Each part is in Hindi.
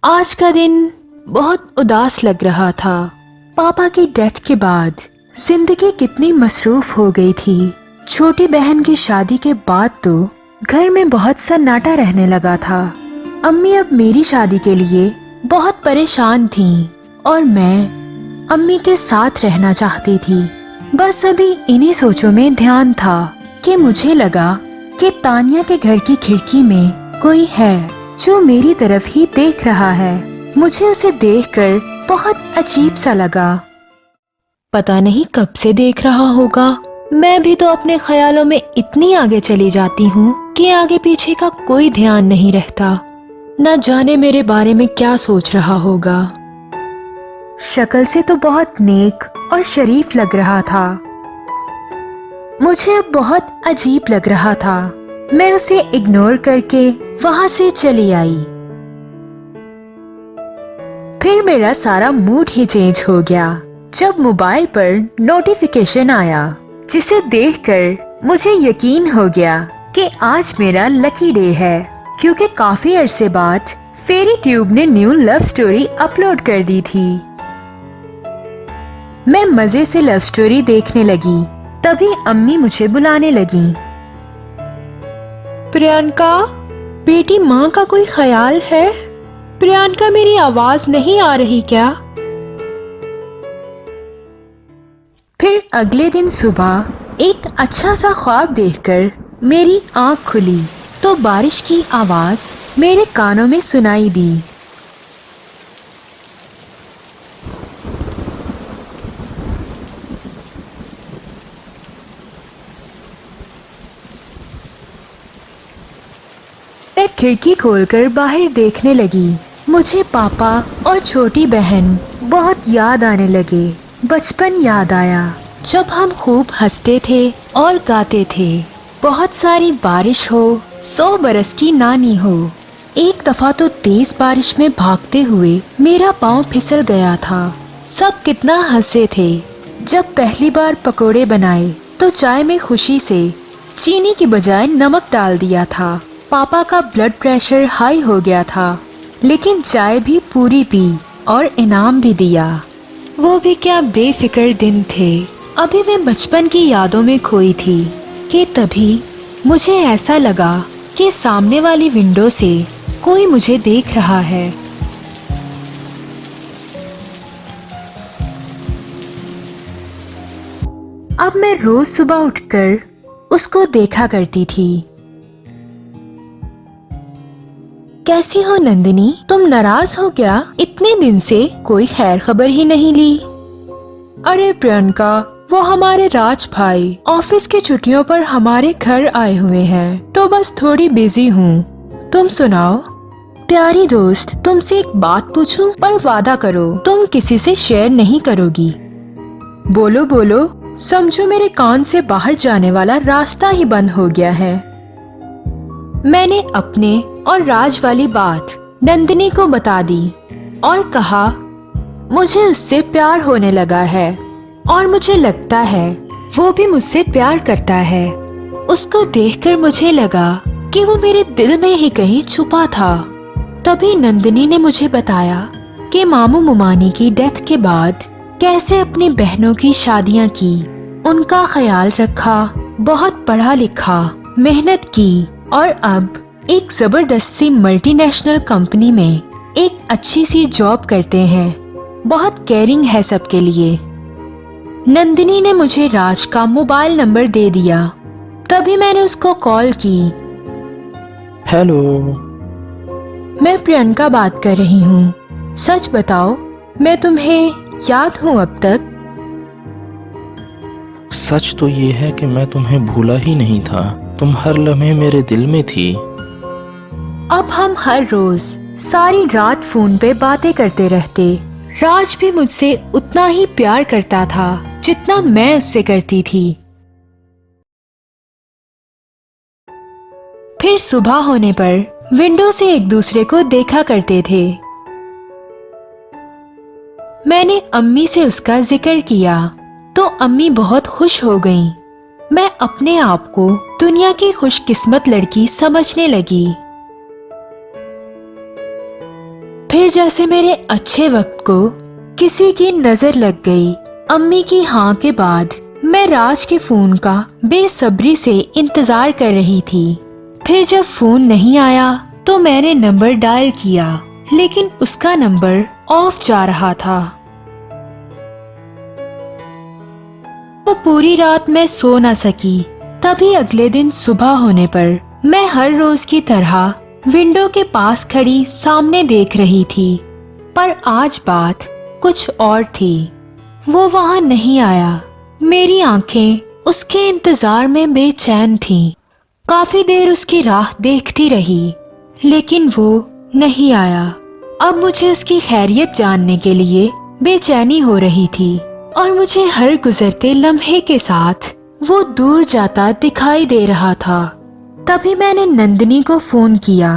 आज का दिन बहुत उदास लग रहा था। पापा की डेथ के बाद जिंदगी कितनी मसरूफ हो गई थी। छोटी बहन की शादी के बाद तो घर में बहुत सन्नाटा रहने लगा था। अम्मी अब मेरी शादी के लिए बहुत परेशान थीं और मैं अम्मी के साथ रहना चाहती थी। बस अभी इन्हीं सोचों में ध्यान था कि मुझे लगा कि तानिया के घर की खिड़की में कोई है जो मेरी तरफ ही देख रहा है। मुझे उसे देखकर बहुत अजीब सा लगा। पता नहीं कब से देख रहा होगा। मैं भी तो अपने ख्यालों में इतनी आगे चली जाती हूँ कि आगे पीछे का कोई ध्यान नहीं रहता। न जाने मेरे बारे में क्या सोच रहा होगा। शक्ल से तो बहुत नेक और शरीफ लग रहा था। मुझे अब बहुत अजीब लग रहा था। मैं उसे इग्नोर करके वहां से चली आई। फिर मेरा सारा मूड ही चेंज हो गया जब मोबाइल पर नोटिफिकेशन आया, जिसे देखकर मुझे यकीन हो गया कि आज मेरा लकी डे है, क्योंकि काफी अरसे बाद फेरी ट्यूब ने न्यू लव स्टोरी अपलोड कर दी थी। मैं मजे से लव स्टोरी देखने लगी। तभी अम्मी मुझे बुलाने लगी। प्रियंका बेटी, माँ का कोई ख्याल है? प्रियंका, मेरी आवाज नहीं आ रही क्या? फिर अगले दिन सुबह एक अच्छा सा ख्वाब देखकर मेरी आँख खुली तो बारिश की आवाज मेरे कानों में सुनाई दी। मैं खिड़की खोलकर बाहर देखने लगी। मुझे पापा और छोटी बहन बहुत याद आने लगे। बचपन याद आया जब हम खूब हंसते थे और गाते थे। बहुत सारी बारिश हो, 100 बरस की नानी हो। एक दफा तो तेज बारिश में भागते हुए मेरा पाँव फिसल गया था। सब कितना हंसे थे। जब पहली बार पकोड़े बनाए तो चाय में खुशी से चीनी की बजाय नमक डाल दिया था। पापा का ब्लड प्रेशर हाई हो गया था, लेकिन चाय भी पूरी पी और इनाम भी दिया। वो भी क्या बेफिक्र दिन थे। अभी मैं बचपन की यादों में खोई थी कि तभी मुझे ऐसा लगा कि सामने वाली विंडो से कोई मुझे देख रहा है। अब मैं रोज सुबह उठकर उसको देखा करती थी। कैसी हो नंदिनी? तुम नाराज हो क्या? इतने दिन से कोई खैर खबर ही नहीं ली। अरे प्रियंका, वो हमारे राज भाई ऑफिस की छुट्टियों पर हमारे घर आए हुए हैं, तो बस थोड़ी बिजी हूँ। तुम सुनाओ? प्यारी दोस्त, तुमसे एक बात पूछूं, पर वादा करो तुम किसी से शेयर नहीं करोगी। बोलो बोलो। समझो मेरे कान से बाहर जाने वाला रास्ता ही बंद हो गया है। मैंने अपने और राज वाली बात नंदिनी को बता दी और कहा मुझे उससे प्यार होने लगा है और मुझे लगता है वो भी मुझसे प्यार करता है। उसको देखकर मुझे लगा कि वो मेरे दिल में ही कहीं छुपा था। तभी नंदिनी ने मुझे बताया कि मामू मुमानी की डेथ के बाद कैसे अपनी बहनों की शादियां की, उनका ख्याल रखा, बहुत पढ़ा लिखा, मेहनत की और अब एक जबरदस्ती मल्टीनेशनल कंपनी में एक अच्छी सी जॉब करते हैं। बहुत केयरिंग है सबके लिए। नंदिनी ने मुझे राज का मोबाइल नंबर दे दिया। तभी मैंने उसको कॉल की। हेलो। मैं प्रियंका बात कर रही हूँ। सच बताओ, मैं तुम्हें याद हूँ अब तक? सच तो ये है कि मैं तुम्हें भूला ही नहीं था। तुम हर लम्हे मेरे दिल में थी। अब हम हर रोज सारी रात फोन पे बातें करते रहते। राज भी मुझसे उतना ही प्यार करता था जितना मैं उससे करती थी। फिर सुबह होने पर विंडो से एक दूसरे को देखा करते थे। मैंने अम्मी से उसका जिक्र किया तो अम्मी बहुत खुश हो गईं। मैं अपने आप को दुनिया की खुशकिस्मत लड़की समझने लगी। फिर जैसे मेरे अच्छे वक्त को किसी की नजर लग गई। अम्मी की हाँ के बाद मैं राज के फोन का बेसब्री से इंतजार कर रही थी। फिर जब फोन नहीं आया तो मैंने नंबर डायल किया, लेकिन उसका नंबर ऑफ जा रहा था। तो पूरी रात मैं सो न सकी। तभी अगले दिन सुबह होने पर मैं हर रोज की तरह विंडो के पास खड़ी सामने देख रही थी, पर आज बात कुछ और थी। वो वहां नहीं आया। मेरी आंखें उसके इंतजार में बेचैन थीं। काफी देर उसकी राह देखती रही, लेकिन वो नहीं आया। अब मुझे उसकी खैरियत जानने के लिए बेचैनी हो रही थी और मुझे हर गुजरते लम्हे के साथ वो दूर जाता दिखाई दे रहा था। तभी मैंने नंदिनी को फोन किया।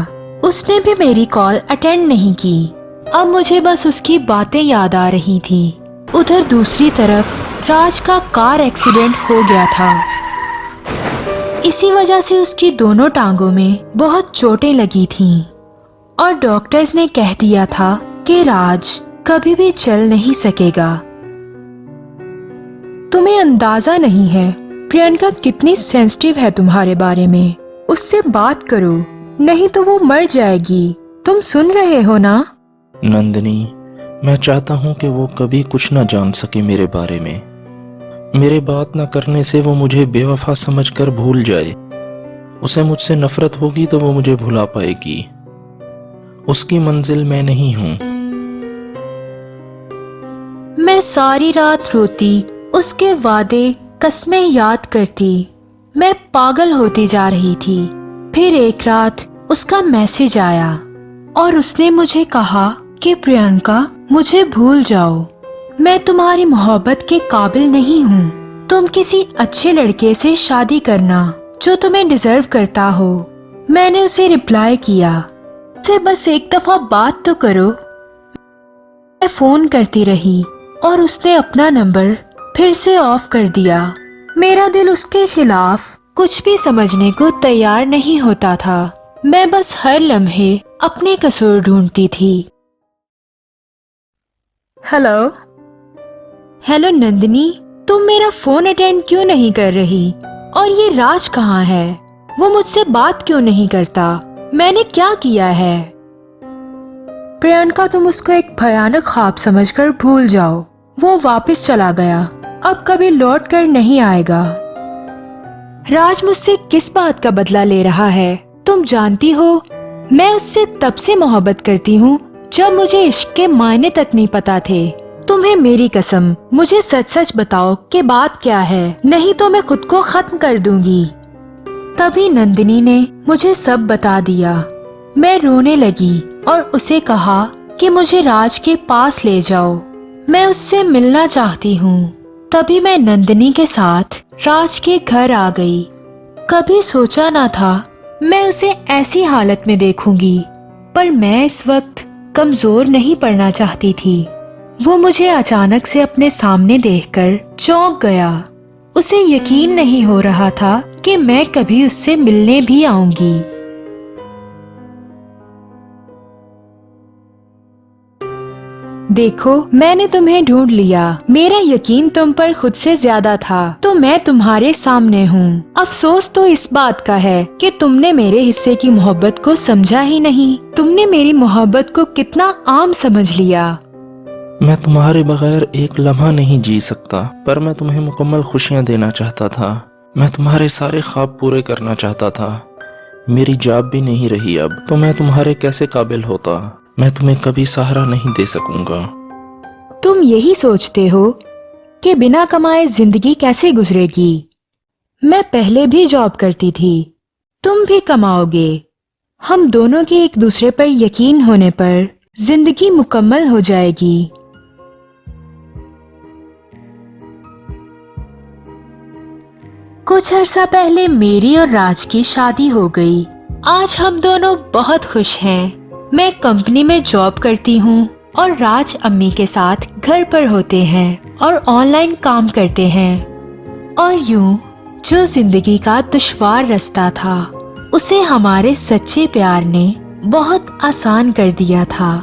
उसने भी मेरी कॉल अटेंड नहीं की। अब मुझे बस उसकी बातें याद आ रही थी। उधर दूसरी तरफ राज का कार एक्सीडेंट हो गया था। इसी वजह से उसकी दोनों टांगों में बहुत चोटें लगी थीं और डॉक्टर्स ने कह दिया था कि राज कभी भी चल नहीं सकेगा। तुम्हें अंदाजा नहीं है प्रियंका कितनी सेंसिटिव है तुम्हारे बारे में। उससे बात करो, नहीं तो वो मर जाएगी। तुम सुन रहे हो ना? नंदिनी, मैं चाहता हूँ कि वो कभी कुछ न जान सके मेरे बारे में। मेरे बात न करने से वो मुझे बेवफा समझकर भूल जाए। उसे मुझसे नफरत होगी तो वो मुझे भुला पाएगी। उसकी मंजिल मैं नहीं हूँ। मैं सारी रात रोती, उसके वादे कस्में याद करती। मैं पागल होती जा रही थी। फिर एक रात उसका मैसेज आया और उसने मुझे कहा कि प्रियंका, मुझे भूल जाओ। मैं तुम्हारी मोहब्बत के काबिल नहीं हूँ। तुम किसी अच्छे लड़के से शादी करना जो तुम्हें डिजर्व करता हो। मैंने उसे रिप्लाई किया, से बस एक दफा बात तो करो। मैं फोन करती रही और उसने अपना नंबर फिर से ऑफ कर दिया। मेरा दिल उसके खिलाफ कुछ भी समझने को तैयार नहीं होता था। मैं बस हर लम्हे अपने कसूर ढूंढती थी। हेलो हेलो नंदिनी, तुम मेरा फोन अटेंड क्यों नहीं कर रही? और ये राज कहाँ है? वो मुझसे बात क्यों नहीं करता? मैंने क्या किया है? प्रियंका, तुम उसको एक भयानक ख्वाब समझकर भूल जाओ। वो वापस चला गया, अब कभी लौट कर नहीं आएगा। राज मुझसे किस बात का बदला ले रहा है? तुम जानती हो, मैं उससे तब से मोहब्बत करती हूँ जब मुझे इश्क के मायने तक नहीं पता थे। तुम्हें मेरी कसम, मुझे सच सच बताओ कि बात क्या है, नहीं तो मैं खुद को खत्म कर दूंगी। तभी नंदिनी ने मुझे सब बता दिया। मैं रोने लगी और उसे कहा कि मुझे राज के पास ले जाओ, मैं उससे मिलना चाहती हूँ। तभी मैं नंदिनी के साथ राज के घर आ गई। कभी सोचा ना था मैं उसे ऐसी हालत में देखूंगी, पर मैं इस वक्त कमजोर नहीं पड़ना चाहती थी। वो मुझे अचानक से अपने सामने देखकर चौंक गया। उसे यकीन नहीं हो रहा था कि मैं कभी उससे मिलने भी आऊंगी। देखो, मैंने तुम्हें ढूंढ लिया। मेरा यकीन तुम पर खुद से ज्यादा था, तो मैं तुम्हारे सामने हूँ। अफसोस तो इस बात का है कि तुमने मेरे हिस्से की मोहब्बत को समझा ही नहीं। तुमने मेरी मोहब्बत को कितना आम समझ लिया। मैं तुम्हारे बगैर एक लम्हा नहीं जी सकता, पर मैं तुम्हें मुकम्मल खुशियाँ देना चाहता था। मैं तुम्हारे सारे ख्वाब पूरे करना चाहता था। मेरी जाब भी नहीं रही अब, तो मैं तुम्हारे कैसे काबिल होता। मैं तुम्हें कभी सहारा नहीं दे सकूंगा। तुम यही सोचते हो कि बिना कमाए जिंदगी कैसे गुजरेगी? मैं पहले भी जॉब करती थी, तुम भी कमाओगे। हम दोनों के एक दूसरे पर यकीन होने पर जिंदगी मुकम्मल हो जाएगी। कुछ अर्सा पहले मेरी और राज की शादी हो गई। आज हम दोनों बहुत खुश हैं। मैं कंपनी में जॉब करती हूँ और राज अम्मी के साथ घर पर होते हैं और ऑनलाइन काम करते हैं। और यूं जो जिंदगी का दुश्वार रास्ता था, उसे हमारे सच्चे प्यार ने बहुत आसान कर दिया था।